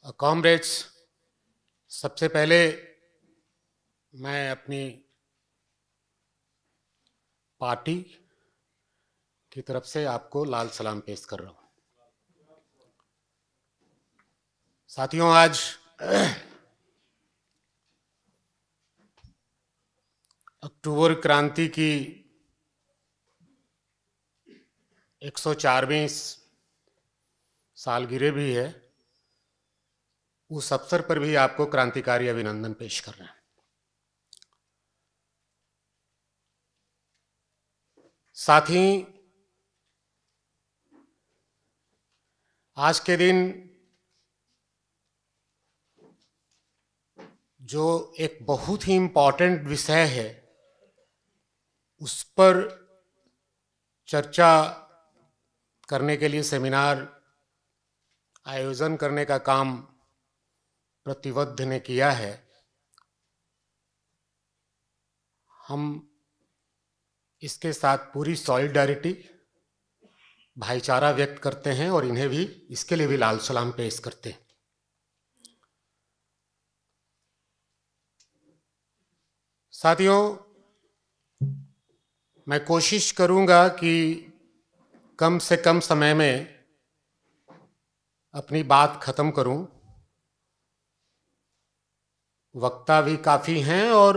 Comrades, सबसे पहले मैं अपनी पार्टी की तरफ से आपको लाल सलाम पेश कर रहा हूं। साथियों, आज अक्टूबर क्रांति की 104वीं सालगिरह भी है। उस अवसर पर भी आपको क्रांतिकारी अभिनंदन पेश कर रहे हैं। साथ ही आज के दिन जो एक बहुत ही इम्पोर्टेंट विषय है, उस पर चर्चा करने के लिए सेमिनार आयोजन करने का काम प्रतिबद्ध ने किया है। हम इसके साथ पूरी सॉलिडारिटी, भाईचारा व्यक्त करते हैं और इन्हें भी इसके लिए भी लाल सलाम पेश करते हैं। साथियों, मैं कोशिश करूंगा कि कम से कम समय में अपनी बात खत्म करूं। वक्ता भी काफ़ी हैं और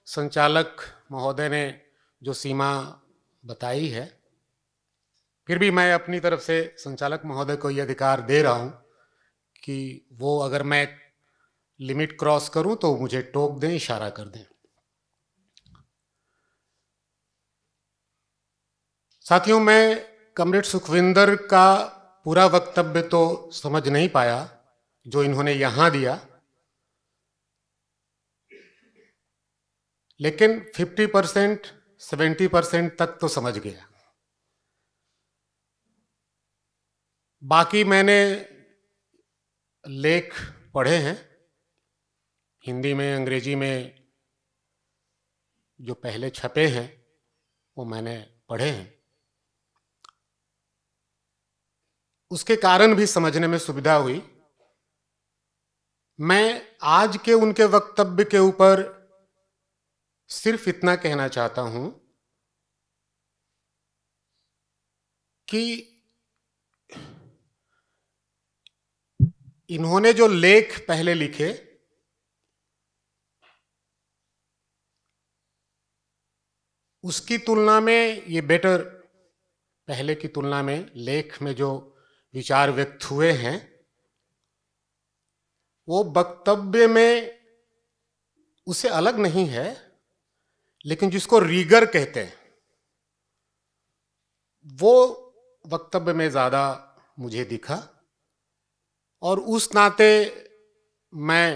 संचालक महोदय ने जो सीमा बताई है, फिर भी मैं अपनी तरफ से संचालक महोदय को ये अधिकार दे रहा हूं कि वो अगर मैं लिमिट क्रॉस करूं तो मुझे टोक दें, इशारा कर दें। साथियों, मैं कमरेड सुखविंदर का पूरा वक्तव्य तो समझ नहीं पाया जो इन्होंने यहां दिया, लेकिन 50%, 70% तक तो समझ गया। बाकी मैंने लेख पढ़े हैं, हिंदी में, अंग्रेजी में जो पहले छपे हैं वो मैंने पढ़े हैं। उसके कारण भी समझने में सुविधा हुई। मैं आज के उनके वक्तव्य के ऊपर सिर्फ इतना कहना चाहता हूं कि इन्होंने जो लेख पहले लिखे, उसकी तुलना में ये बेटर, पहले की तुलना में लेख में जो विचार व्यक्त हुए हैं वो वक्तव्य में उससे अलग नहीं है, लेकिन जिसको रीगर कहते हैं वो वक्तव्य में ज्यादा मुझे दिखा। और उस नाते मैं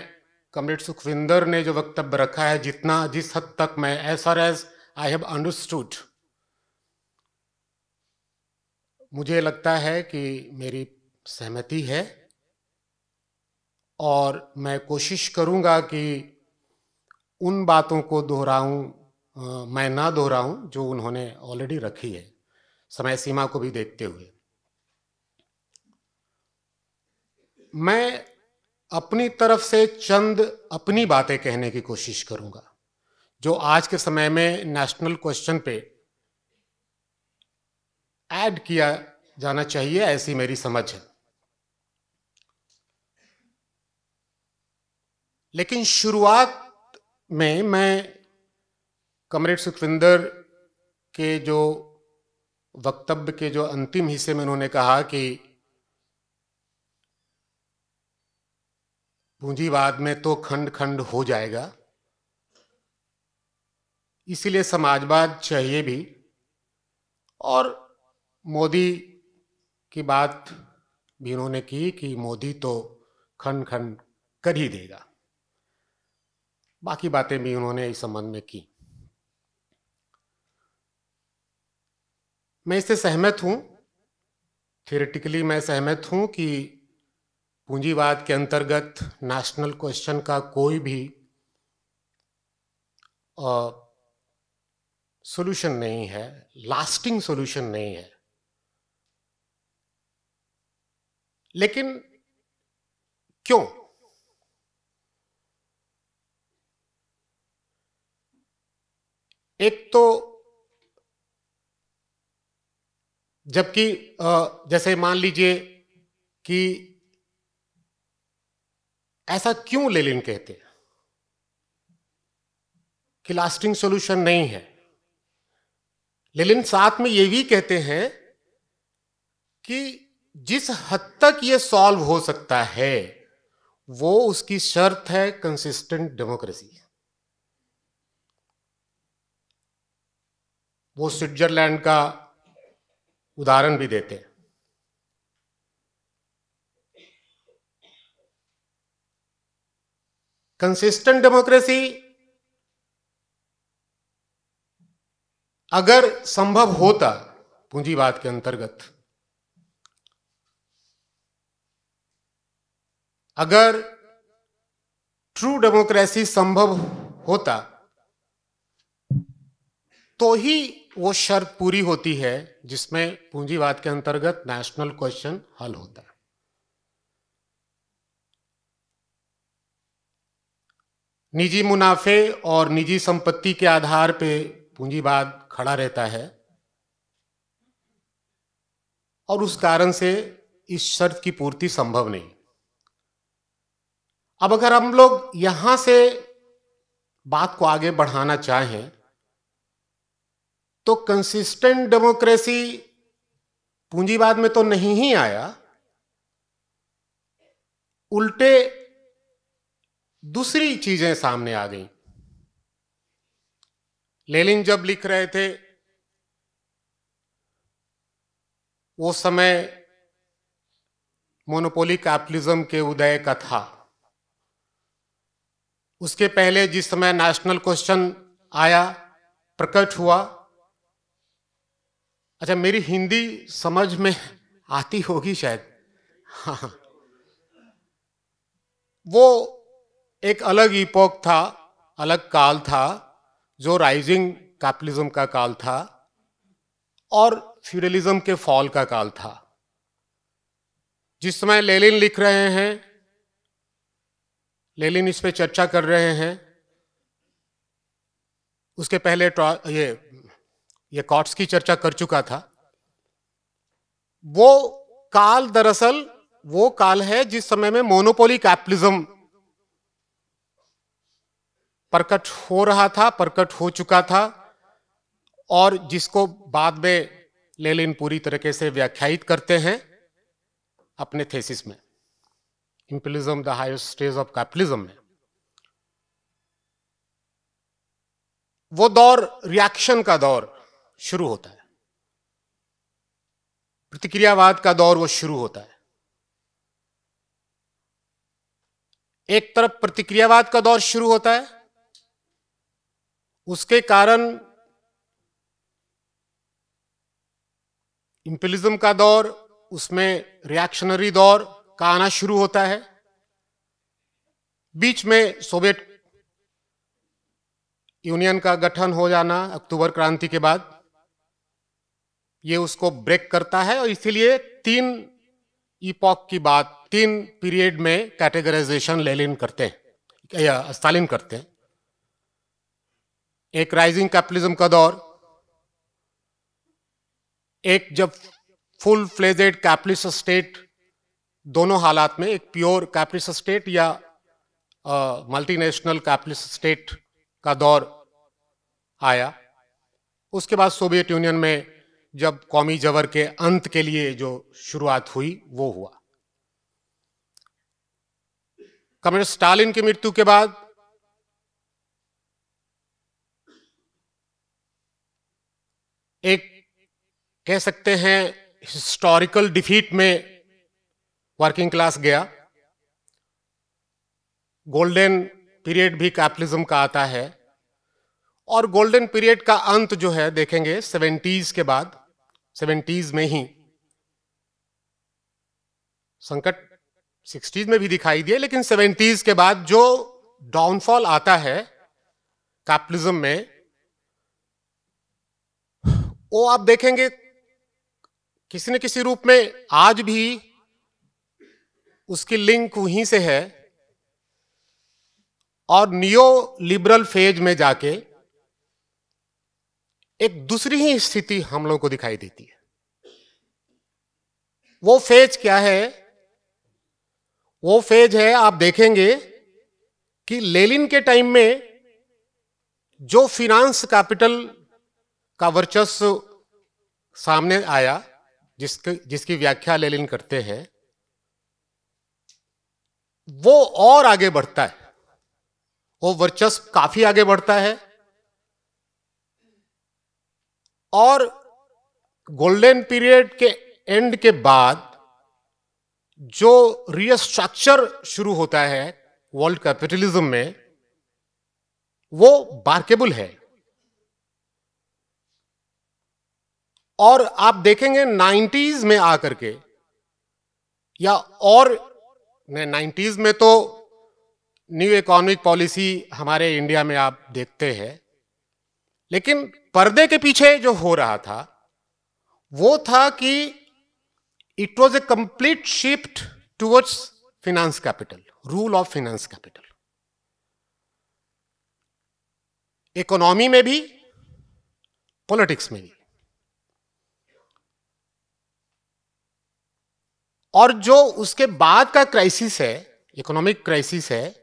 कमरेड सुखविंदर ने जो वक्तव्य रखा है, जिस हद तक मैं, as far as I have understood, मुझे लगता है कि मेरी सहमति है। और मैं कोशिश करूंगा कि उन बातों को मैं ना दोहराऊं जो उन्होंने ऑलरेडी रखी है, समय सीमा को भी देखते हुए। मैं अपनी तरफ से चंद अपनी बातें कहने की कोशिश करूंगा जो आज के समय में नेशनल क्वेश्चन पे ऐड किया जाना चाहिए, ऐसी मेरी समझ है। लेकिन शुरुआत में मैं कमरेड सुखविंदर के जो वक्तव्य के जो अंतिम हिस्से में उन्होंने कहा कि पूंजीवाद में तो खंड खंड हो जाएगा, इसीलिए समाजवाद चाहिए भी, और मोदी की बात भी उन्होंने की कि मोदी तो खंड खंड कर ही देगा। बाकी बातें भी उन्होंने इस संबंध में की। मैं इससे सहमत हूं, थियोरेटिकली मैं सहमत हूं कि पूंजीवाद के अंतर्गत नेशनल क्वेश्चन का कोई भी सॉल्यूशन नहीं है, लास्टिंग सॉल्यूशन नहीं है। लेकिन क्यों? एक तो जबकि जैसे मान लीजिए कि ऐसा क्यों लेनिन कहते हैं कि लास्टिंग सॉल्यूशन नहीं है। लेनिन साथ में यह भी कहते हैं कि जिस हद तक यह सॉल्व हो सकता है वो उसकी शर्त है कंसिस्टेंट डेमोक्रेसी। वो स्विट्जरलैंड का उदाहरण भी देते हैं। कंसिस्टेंट डेमोक्रेसी अगर संभव होता पूंजीवाद के अंतर्गत, अगर ट्रू डेमोक्रेसी संभव होता तो ही वो शर्त पूरी होती है जिसमें पूंजीवाद के अंतर्गत नेशनल क्वेश्चन हल होता है। निजी मुनाफे और निजी संपत्ति के आधार पे पूंजीवाद खड़ा रहता है और उस कारण से इस शर्त की पूर्ति संभव नहीं। अब अगर हम लोग यहां से बात को आगे बढ़ाना चाहें तो कंसिस्टेंट डेमोक्रेसी पूंजीवाद में तो नहीं ही आया, उल्टे दूसरी चीजें सामने आ गई। लेनिन जब लिख रहे थे वो समय मोनोपोली कैपिटलिज्म के उदय का था। उसके पहले जिस समय नेशनल क्वेश्चन आया, प्रकट हुआ, अच्छा मेरी हिंदी समझ में आती होगी शायद, हाँ, वो एक अलग इपोक था, अलग काल था जो राइजिंग कैपिटलिज्म का काल था और फ्यूडलिज्म के फॉल का काल था। जिस समय लेनिन लिख रहे हैं, लेनिन इस पे चर्चा कर रहे हैं, उसके पहले ये कॉट्स की चर्चा कर चुका था। वो काल दरअसल वो काल है जिस समय में मोनोपोली कैपिटलिज्म प्रकट हो रहा था, प्रकट हो चुका था और जिसको बाद में लेनिन पूरी तरीके से व्याख्यायित करते हैं अपने थेसिस में, imperialism the highest stage of capitalism में। वो दौर रिएक्शन का दौर शुरू होता है, प्रतिक्रियावाद का दौर वो शुरू होता है। एक तरफ प्रतिक्रियावाद का दौर शुरू होता है, उसके कारण इंपीरियलिज्म का दौर, उसमें रिएक्शनरी दौर का आना शुरू होता है। बीच में सोवियत यूनियन का गठन हो जाना अक्टूबर क्रांति के बाद, ये उसको ब्रेक करता है और इसीलिए 3 इपॉक की बात, 3 पीरियड में कैटेगराइजेशन लेनिन करते हैं या स्टालिन करते हैं। एक राइजिंग कैपिटलिज्म का दौर, एक जब फुल फ्लेजेड कैपिटलिस्ट स्टेट, दोनों हालात में एक प्योर कैपिटलिस्ट स्टेट या मल्टीनेशनल कैपिटलिस्ट स्टेट का दौर आया। उसके बाद सोवियत यूनियन में जब कौमी जबर के अंत के लिए जो शुरुआत हुई वो हुआ। कम्युनिस्ट स्टालिन की मृत्यु के बाद एक कह सकते हैं हिस्टोरिकल डिफीट में वर्किंग क्लास गया। गोल्डन पीरियड भी कैपिटलिज्म का आता है और गोल्डन पीरियड का अंत जो है देखेंगे 70s के बाद, 70s में ही संकट 60s में भी दिखाई दिए, लेकिन 70s के बाद जो डाउनफॉल आता है कैपिटलिज्म में, वो आप देखेंगे किसी न किसी रूप में आज भी उसकी लिंक वहीं से है और नियो लिबरल फेज में जाके एक दूसरी ही स्थिति हम लोगों को दिखाई देती है। वो फेज क्या है? वो फेज है, आप देखेंगे कि लेनिन के टाइम में जो फिनांस कैपिटल का वर्चस्व सामने आया, जिसकी व्याख्या लेनिन करते हैं, वो और आगे बढ़ता है। वो वर्चस्व काफी आगे बढ़ता है और गोल्डन पीरियड के एंड के बाद जो रीस्ट्रक्चर शुरू होता है वर्ल्ड कैपिटलिज्म में, वो बार्केबल है। और आप देखेंगे 90s में आकर के, या और 90s में तो न्यू इकोनॉमिक पॉलिसी हमारे इंडिया में आप देखते हैं, लेकिन पर्दे के पीछे जो हो रहा था वो था कि it was a complete shift towards finance capital, rule of finance capital, economy में भी, पॉलिटिक्स में भी। और जो उसके बाद का क्राइसिस है, इकोनॉमिक क्राइसिस है,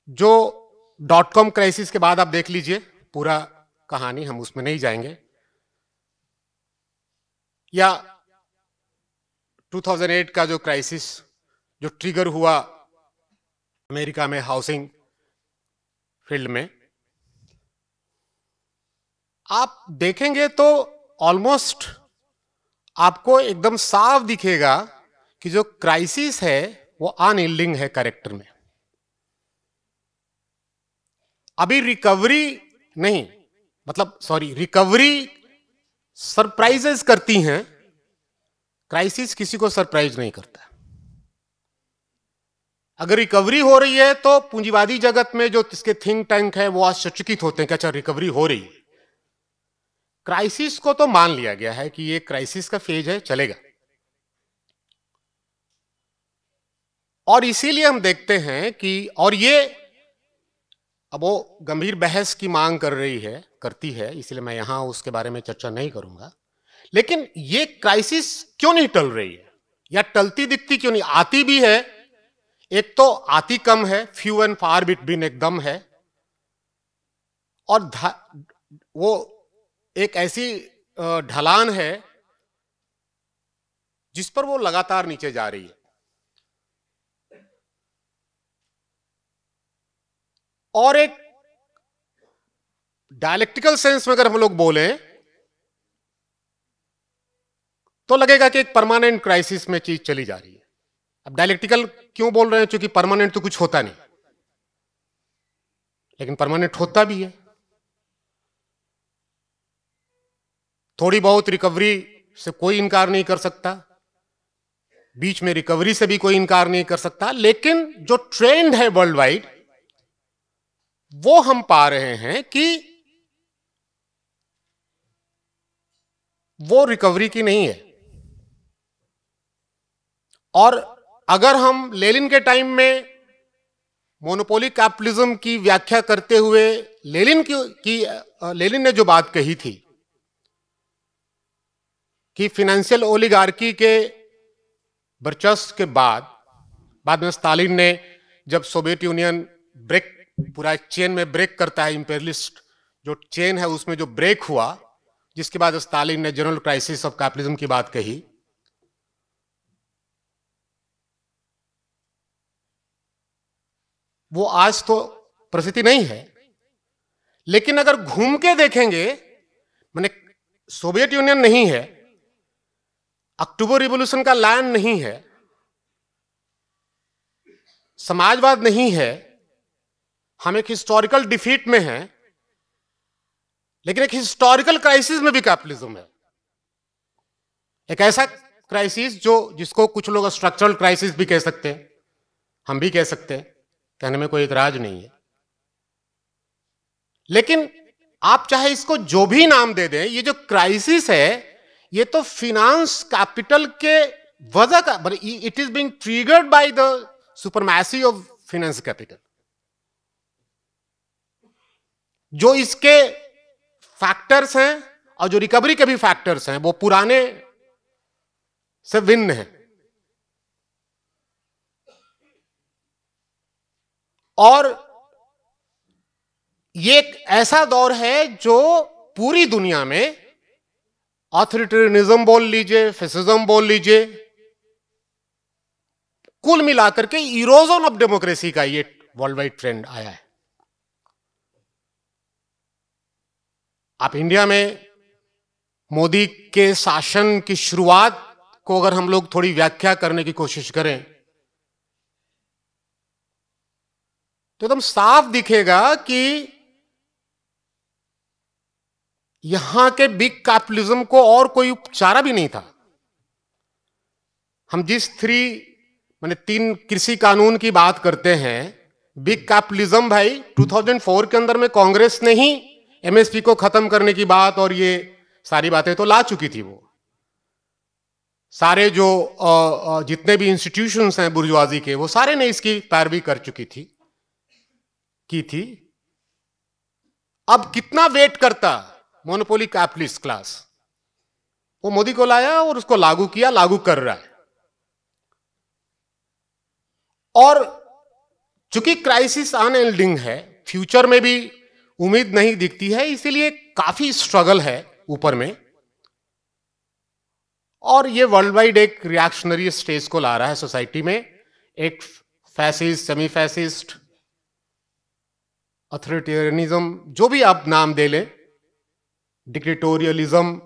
जो डॉट कॉम क्राइसिस के बाद आप देख लीजिए पूरा कहानी, हम उसमें नहीं जाएंगे, या 2008 का जो क्राइसिस जो ट्रिगर हुआ अमेरिका में हाउसिंग फील्ड में, आप देखेंगे तो ऑलमोस्ट आपको एकदम साफ दिखेगा कि जो क्राइसिस है वो अनयील्डिंग है कैरेक्टर में। अभी रिकवरी नहीं, मतलब सॉरी, रिकवरी सरप्राइजेस करती हैं, क्राइसिस किसी को सरप्राइज नहीं करता। अगर रिकवरी हो रही है तो पूंजीवादी जगत में जो इसके थिंक टैंक है वो आश्चर्यचकित होते हैं कि अच्छा रिकवरी हो रही है। क्राइसिस को तो मान लिया गया है कि ये क्राइसिस का फेज है, चलेगा। और इसीलिए हम देखते हैं कि, और ये अब वो गंभीर बहस की मांग करती है, इसलिए मैं यहां उसके बारे में चर्चा नहीं करूंगा, लेकिन ये क्राइसिस क्यों नहीं टल रही है, या टलती दिखती क्यों नहीं? आती भी है, एक तो आती कम है, फ्यू एंड फार बिटवीन एकदम है, और वो एक ऐसी ढलान है जिस पर वो लगातार नीचे जा रही है। और एक डायलेक्टिकल सेंस में अगर हम लोग बोले तो लगेगा कि एक परमानेंट क्राइसिस में चीज चली जा रही है। अब डायलेक्टिकल क्यों बोल रहे हैं? क्योंकि परमानेंट तो कुछ होता नहीं, लेकिन परमानेंट होता भी है। थोड़ी बहुत रिकवरी से कोई इनकार नहीं कर सकता, बीच में रिकवरी से भी कोई इनकार नहीं कर सकता, लेकिन जो ट्रेंड है वर्ल्ड वाइड वो हम पा रहे हैं कि वो रिकवरी की नहीं है। और अगर हम लेनिन के टाइम में मोनोपोली कैपिटलिज्म की व्याख्या करते हुए लेनिन ने जो बात कही थी कि फाइनेंशियल ओलिगार्की के वर्चस्व के बाद में स्टालिन ने, जब सोवियत यूनियन पूरा चेन में ब्रेक करता है, इंपेरियलिस्ट जो चेन है उसमें जो ब्रेक हुआ, जिसके बाद स्टालिन ने जनरल क्राइसिस ऑफ कैपिटलिज्म की बात कही। वो आज तो परिस्थिति नहीं है, लेकिन अगर घूम के देखेंगे, माने सोवियत यूनियन नहीं है, अक्टूबर रिवॉल्यूशन का लैंड नहीं है, समाजवाद नहीं है, हम एक हिस्टोरिकल डिफीट में हैं, लेकिन एक हिस्टोरिकल क्राइसिस में भी कैपिटलिज्म है। एक ऐसा क्राइसिस जिसको कुछ लोग स्ट्रक्चरल क्राइसिस भी कह सकते हैं, हम भी कह सकते हैं, कहने में कोई इतराज नहीं है। लेकिन आप चाहे इसको जो भी नाम दे दें, ये जो क्राइसिस है ये तो फिनांस कैपिटल के वजह का, but it is being triggered by the supremacy of finance capital. जो इसके फैक्टर्स हैं और जो रिकवरी के भी फैक्टर्स हैं वो पुराने से भिन्न है। और ये एक ऐसा दौर है जो पूरी दुनिया में ऑथोरिटेरियनिज्म बोल लीजिए, फैसिज्म बोल लीजिए, कुल मिलाकर के इरोजन ऑफ डेमोक्रेसी का ये वर्ल्ड वाइड ट्रेंड आया है। आप इंडिया में मोदी के शासन की शुरुआत को अगर हम लोग थोड़ी व्याख्या करने की कोशिश करें तो एकदम साफ दिखेगा कि यहां के बिग कैपिटलिज्म को और कोई चारा भी नहीं था। हम जिस तीन कृषि कानून की बात करते हैं, बिग कैपिटलिज्म भाई 2004 के अंदर में कांग्रेस ने ही एमएसपी को खत्म करने की बात और ये सारी बातें तो ला चुकी थी। वो सारे जो जितने भी इंस्टीट्यूशंस हैं बुर्जुआजी के, वो सारे ने इसकी पैरवी कर चुकी थी की थी। अब कितना वेट करता मोनोपोली कैपिटलिस्ट क्लास, वो मोदी को लाया और उसको लागू किया, लागू कर रहा है। और चूंकि क्राइसिस अनएंडिंग है, फ्यूचर में भी उम्मीद नहीं दिखती है, इसीलिए काफी स्ट्रगल है ऊपर में। और ये वर्ल्ड वाइड एक रिएक्शनरी स्टेज को ला रहा है सोसाइटी में। एक फैसिस्ट, सेमी फैसिस्ट, अथॉरिटेरियनिज्म, जो भी आप नाम दे लें, डिक्टेटोरियलिज्म,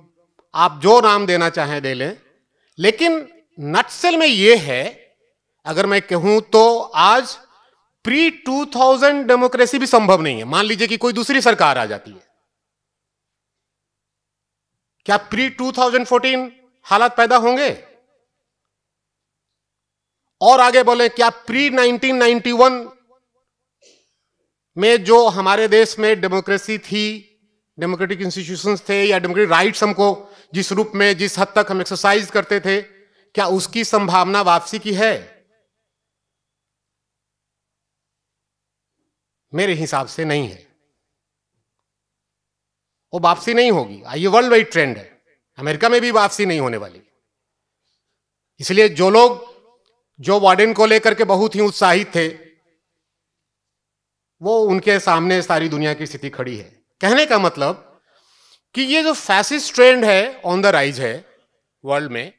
आप जो नाम देना चाहें दे लें, लेकिन नटसेल में ये है, अगर मैं कहूं तो आज प्री 2000 डेमोक्रेसी भी संभव नहीं है। मान लीजिए कि कोई दूसरी सरकार आ जाती है, क्या प्री 2014 हालात पैदा होंगे? और आगे बोले, क्या प्री 1991 में जो हमारे देश में डेमोक्रेसी थी, डेमोक्रेटिक इंस्टीट्यूशंस थे, या डेमोक्रेटिक राइट्स हमको जिस रूप में, जिस हद तक हम एक्सरसाइज करते थे, क्या उसकी संभावना वापसी की है? मेरे हिसाब से नहीं है, वो वापसी नहीं होगी। ये वर्ल्ड वाइड ट्रेंड है, अमेरिका में भी वापसी नहीं होने वाली। इसलिए जो लोग जो वार्डन को लेकर के बहुत ही उत्साहित थे, वो उनके सामने सारी दुनिया की स्थिति खड़ी है। कहने का मतलब कि ये जो फैसिस्ट ट्रेंड है, ऑन द राइज है वर्ल्ड में,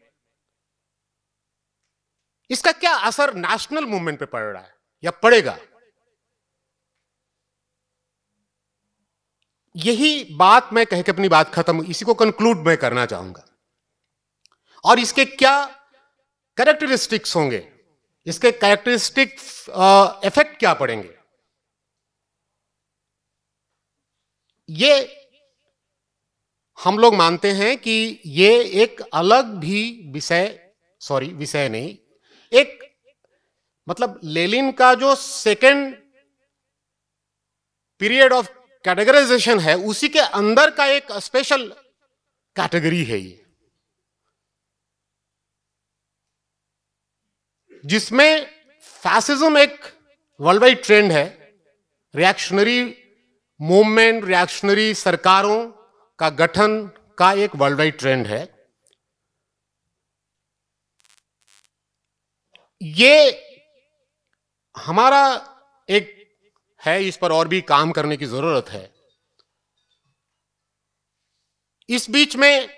इसका क्या असर नेशनल मूवमेंट पे पड़ रहा है या पड़ेगा? यही बात मैं कह के अपनी बात खत्म, इसी को कंक्लूड मैं करना चाहूंगा। और इसके क्या कैरेक्टरिस्टिक्स होंगे, इसके कैरेक्टरिस्टिक इफेक्ट क्या पड़ेंगे, ये हम लोग मानते हैं कि ये एक अलग भी विषय नहीं, एक मतलब लेनिन का जो सेकेंड पीरियड ऑफ कैटेगराइजेशन है, उसी के अंदर का एक स्पेशल कैटेगरी है ये, जिसमें फैसिज्म एक वर्ल्ड वाइड ट्रेंड है, रिएक्शनरी मूवमेंट, रिएक्शनरी सरकारों का गठन का एक वर्ल्ड वाइड ट्रेंड है। ये हमारा एक है, इस पर और भी काम करने की जरूरत है। इस बीच में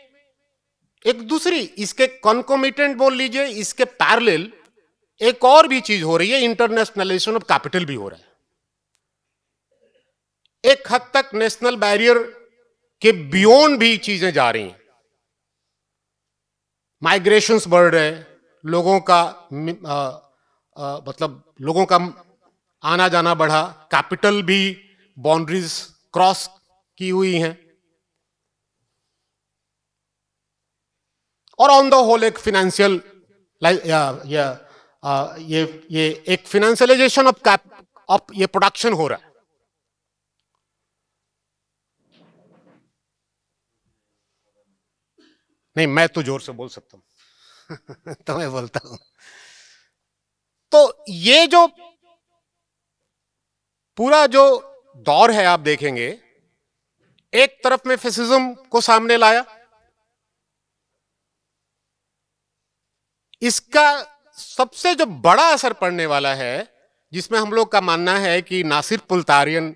एक दूसरी, इसके कॉन्कोमिटेंट बोल लीजिए, इसके पैरेलल एक और भी चीज हो रही है, इंटरनेशनलाइजेशन ऑफ कैपिटल भी हो रहा है। एक हद तक नेशनल बैरियर के बियॉन्ड भी चीजें जा रही हैं। माइग्रेशंस बढ़ रहे हैं, लोगों का मतलब लोगों का आना जाना बढ़ा, कैपिटल भी बाउंड्रीज क्रॉस की हुई हैं, और ऑन द होल एक फाइनेंशियल ये एक फाइनेंशियलाइजेशन ऑफ ये प्रोडक्शन हो रहा है। नहीं, मैं तो जोर से बोल सकता हूं तो मैं बोलता हूं। तो ये जो पूरा जो दौर है, आप देखेंगे एक तरफ में फैसिज्म को सामने लाया, इसका सबसे जो बड़ा असर पड़ने वाला है, जिसमें हम लोग का मानना है कि नासिर पुल्तारियन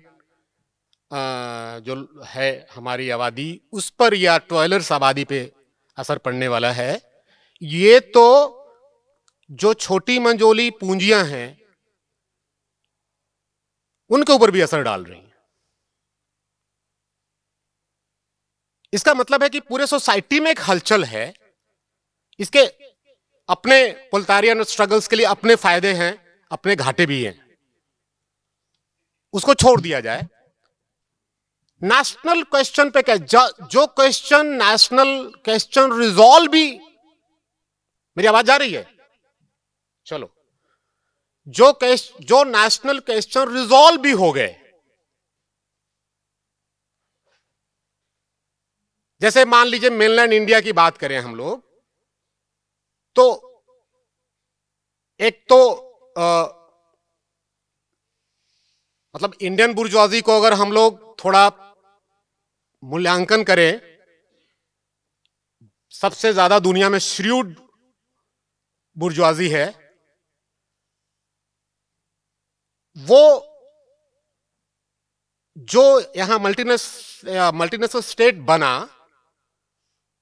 जो है हमारी आबादी, उस पर या टॉयलर्स आबादी पे असर पड़ने वाला है। ये तो जो छोटी मंजोली पूंजियां हैं उनके ऊपर भी असर डाल रही हैं। इसका मतलब है कि पूरे सोसाइटी में एक हलचल है। इसके अपने पुल्तारियन स्ट्रगल्स के लिए अपने फायदे हैं, अपने घाटे भी हैं। उसको छोड़ दिया जाए। नेशनल क्वेश्चन पे क्या, जो क्वेश्चन नेशनल क्वेश्चन रिजॉल्व भी, मेरी आवाज जा रही है? चलो, जो नेशनल क्वेश्चन रिजॉल्व भी हो गए, जैसे मान लीजिए मेनलैंड इंडिया की बात करें हम लोग, तो एक तो मतलब इंडियन बुर्जुआजी को अगर हम लोग थोड़ा मूल्यांकन करें, सबसे ज्यादा दुनिया में श्रूड बुर्जुआजी है। वो जो यहां मल्टीनेशनल स्टेट बना,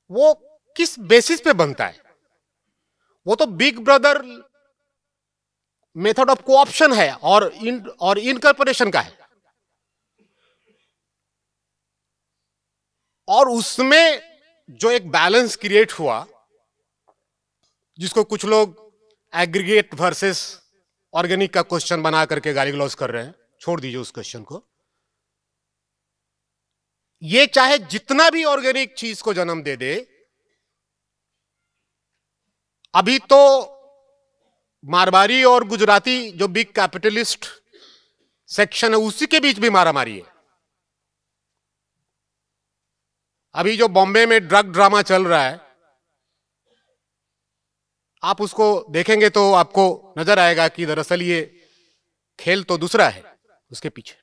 वो किस बेसिस पे बनता है? वो तो big brother method of co-option है और इनकॉर्पोरेशन का है। और उसमें जो एक बैलेंस क्रिएट हुआ, जिसको कुछ लोग एग्रीगेट वर्सेस ऑर्गेनिक का क्वेश्चन बना करके गाली गलौज कर रहे हैं, छोड़ दीजिए उस क्वेश्चन को। ये चाहे जितना भी ऑर्गेनिक चीज को जन्म दे दे, अभी तो मारवाड़ी और गुजराती जो बिग कैपिटलिस्ट सेक्शन है, उसी के बीच भी मारामारी है। अभी जो बॉम्बे में ड्रग ड्रामा चल रहा है, आप उसको देखेंगे तो आपको नजर आएगा कि दरअसल ये खेल तो दूसरा है उसके पीछे।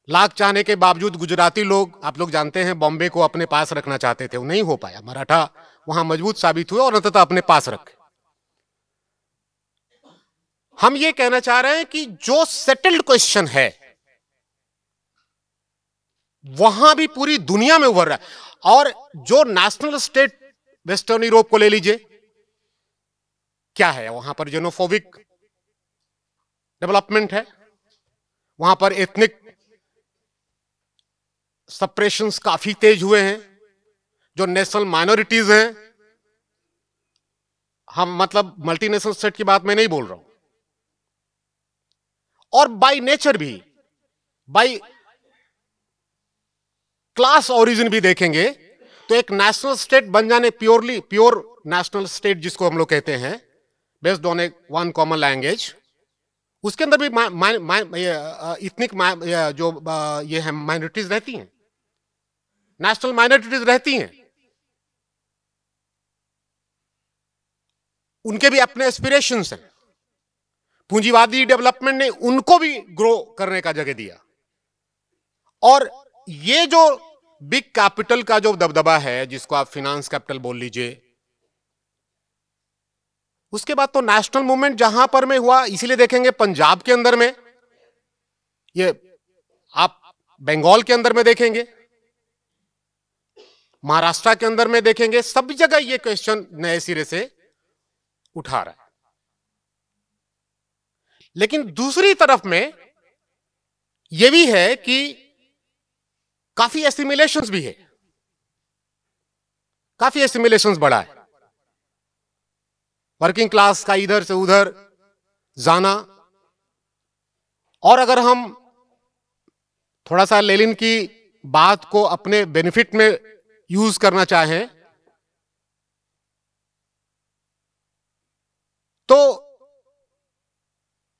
लाख चाहने के बावजूद गुजराती लोग, आप लोग जानते हैं, बॉम्बे को अपने पास रखना चाहते थे, वो नहीं हो पाया। मराठा वहां मजबूत साबित हुए और अंततः अपने पास रखे। हम ये कहना चाह रहे हैं कि जो सेटल्ड क्वेश्चन है वहां भी पूरी दुनिया में उभर रहा है। और जो नेशनल स्टेट, वेस्टर्न यूरोप को ले लीजिए, क्या है वहां पर? जेनोफोबिक डेवलपमेंट है, वहां पर एथनिक सप्रेशंस काफी तेज हुए हैं। जो नेशनल माइनॉरिटीज हैं, हम मतलब मल्टीनेशनल स्टेट की बात मैं नहीं बोल रहा हूं, और बाय नेचर भी, बाय क्लास ओरिजिन भी देखेंगे तो एक नेशनल स्टेट बन जाने, प्योर नेशनल स्टेट जिसको हम लोग कहते हैं, based on A one common language, उसके अंदर भी इतनी जो ये है माइनॉरिटीज रहती हैं, नेशनल माइनॉरिटीज रहती हैं, उनके भी अपने एस्पिरेशंस हैं। पूंजीवादी डेवलपमेंट ने उनको भी ग्रो करने का जगह दिया। और ये जो बिग कैपिटल का जो दबदबा है, जिसको आप फिनांस कैपिटल बोल लीजिए, उसके बाद तो नेशनल मूवमेंट जहां पर में हुआ, इसीलिए देखेंगे पंजाब के अंदर में, ये आप बंगाल के अंदर में देखेंगे, महाराष्ट्र के अंदर में देखेंगे, सब जगह ये क्वेश्चन नए सिरे से उठा रहा है। लेकिन दूसरी तरफ में यह भी है कि काफी एसिमिलेशंस भी है, काफी एसिमिलेशंस बढ़ा है। वर्किंग क्लास का इधर से उधर जाना। और अगर हम थोड़ा सा लेनिन की बात को अपने बेनिफिट में यूज करना चाहें तो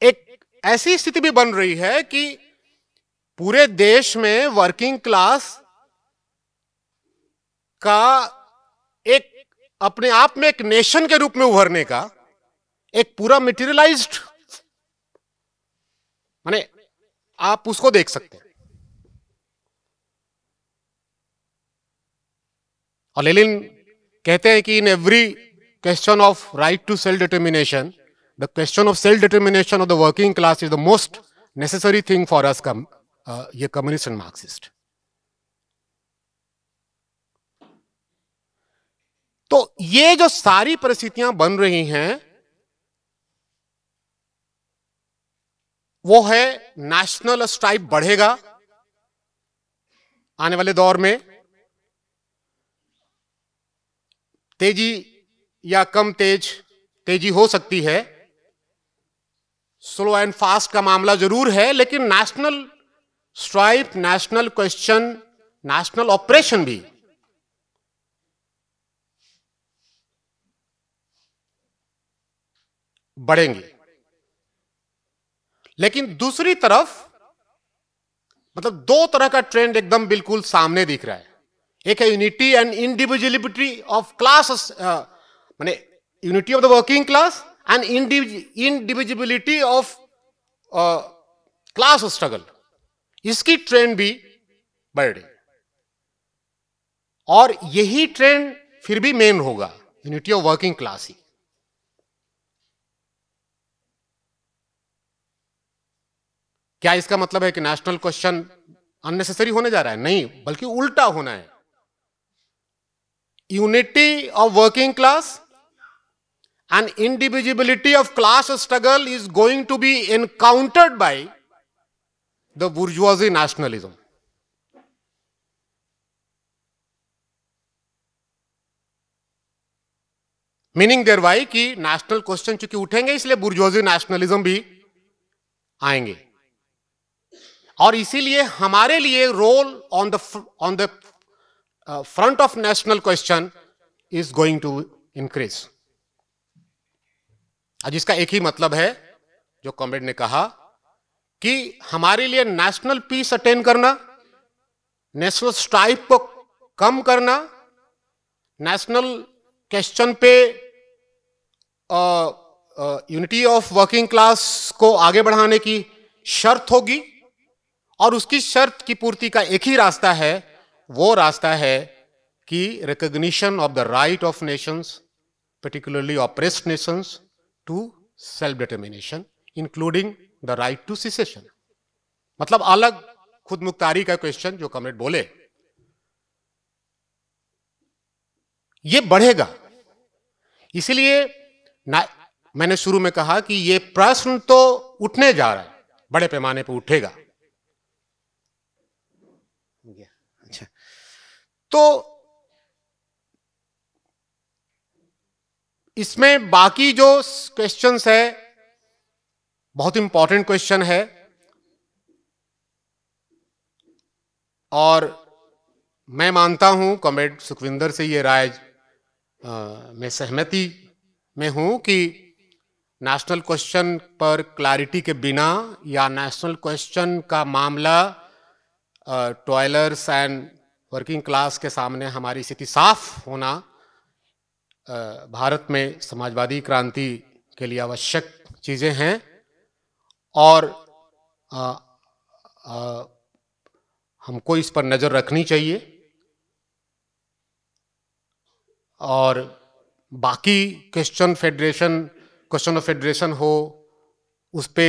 एक ऐसी स्थिति भी बन रही है कि पूरे देश में वर्किंग क्लास का एक अपने आप में एक नेशन के रूप में उभरने का एक पूरा मटेरियलाइज्ड, माने आप उसको देख सकते हैं। और लेनिन कहते हैं कि in every question of right to self determination, the question of self determination of the working class is the most necessary thing for us, ये कम्युनिस्ट एंड मार्क्सिस्ट। तो ये जो सारी परिस्थितियां बन रही हैं वो है नेशनल स्ट्राइक बढ़ेगा आने वाले दौर में, तेजी या कम तेजी हो सकती है, स्लो एंड फास्ट का मामला जरूर है, लेकिन national strike, national question, national operation भी बढ़ेंगे। लेकिन दूसरी तरफ मतलब दो तरह का ट्रेंड एकदम बिल्कुल सामने दिख रहा है। एक है unity and individuality of class, माने unity of the working class and individuality of class struggle, इसकी ट्रेंड भी बढ़ रही, और यही ट्रेंड फिर भी मेन होगा, यूनिटी ऑफ वर्किंग क्लास ही। क्या इसका मतलब है कि नेशनल क्वेश्चन अननेसेसरी होने जा रहा है? नहीं, बल्कि उल्टा होना है। Unity of working class and individuality of class struggle is going to be encountered by the bourgeoisie nationalism. Meaning thereby कि नेशनल क्वेश्चन चूंकि उठेंगे इसलिए बुर्जुआजी नेशनलिज्म भी आएंगे, और इसीलिए हमारे लिए role on the front of national question is going to increase. आज इसका एक ही मतलब है जो कॉमरेड ने कहा कि हमारे लिए नेशनल पीस अटेन करना, नेशनल स्ट्राइक को कम करना, नेशनल क्वेश्चन पे यूनिटी ऑफ वर्किंग क्लास को आगे बढ़ाने की शर्त होगी, और उसकी शर्त की पूर्ति का एक ही रास्ता है, वो रास्ता है कि recognition of the right of Nations, particularly oppressed nations, to self-determination, including the right to secession। मतलब अलग खुद मुख्तारी का क्वेश्चन जो कॉमरेड बोले, ये बढ़ेगा। इसलिए मैंने शुरू में कहा कि ये प्रश्न तो उठने जा रहा है, बड़े पैमाने पर उठेगा। अच्छा, तो इसमें बाकी जो क्वेश्चंस है बहुत इंपॉर्टेंट क्वेश्चन है, और मैं मानता हूं, कॉमरेड सुखविंदर से ये राय में सहमति में हूं कि नेशनल क्वेश्चन पर क्लैरिटी के बिना या नेशनल क्वेश्चन का मामला टॉयलर्स एंड वर्किंग क्लास के सामने हमारी स्थिति साफ होना भारत में समाजवादी क्रांति के लिए आवश्यक चीजें हैं, और हमको इस पर नजर रखनी चाहिए। और बाकी क्वेश्चन ऑफ फेडरेशन हो, उस पे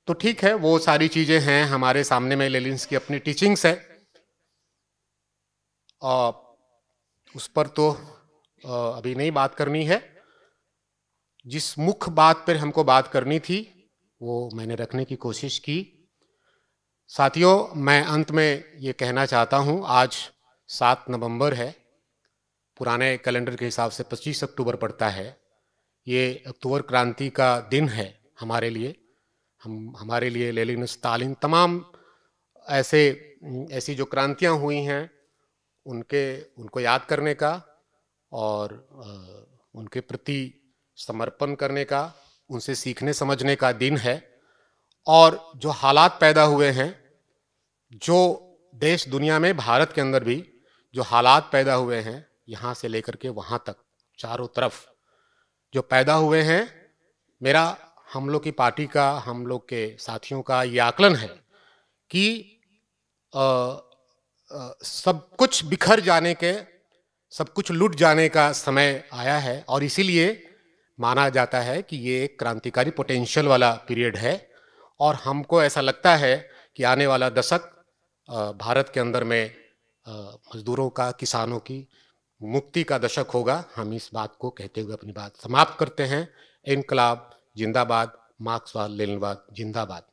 तो ठीक है, वो सारी चीजें हैं हमारे सामने में, लेनिन्स की अपनी टीचिंग्स है, उस पर तो अभी नहीं बात करनी है। जिस मुख्य बात पर हमको बात करनी थी वो मैंने रखने की कोशिश की। साथियों, मैं अंत में ये कहना चाहता हूँ, आज 7 नवंबर है, पुराने कैलेंडर के हिसाब से 25 अक्टूबर पड़ता है। ये अक्टूबर क्रांति का दिन है हमारे लिए। हमारे लिए लेनिन, स्टालिन, तमाम ऐसी जो क्रांतियाँ हुई हैं उनको याद करने का और उनके प्रति समर्पण करने का, उनसे सीखने समझने का दिन है। और जो हालात पैदा हुए हैं, जो देश दुनिया में, भारत के अंदर भी जो हालात पैदा हुए हैं यहाँ से लेकर के वहाँ तक चारों तरफ जो पैदा हुए हैं, मेरा हम लोग की पार्टी का, हम लोग के साथियों का ये आकलन है कि सब कुछ बिखर जाने के, सब कुछ लूट जाने का समय आया है और इसीलिए माना जाता है कि ये एक क्रांतिकारी पोटेंशियल वाला पीरियड है। और हमको ऐसा लगता है कि आने वाला दशक भारत के अंदर में मजदूरों का, किसानों की मुक्ति का दशक होगा। हम इस बात को कहते हुए अपनी बात समाप्त करते हैं। इनकलाब जिंदाबाद, मार्क्सवाद लेनिनवाद जिंदाबाद।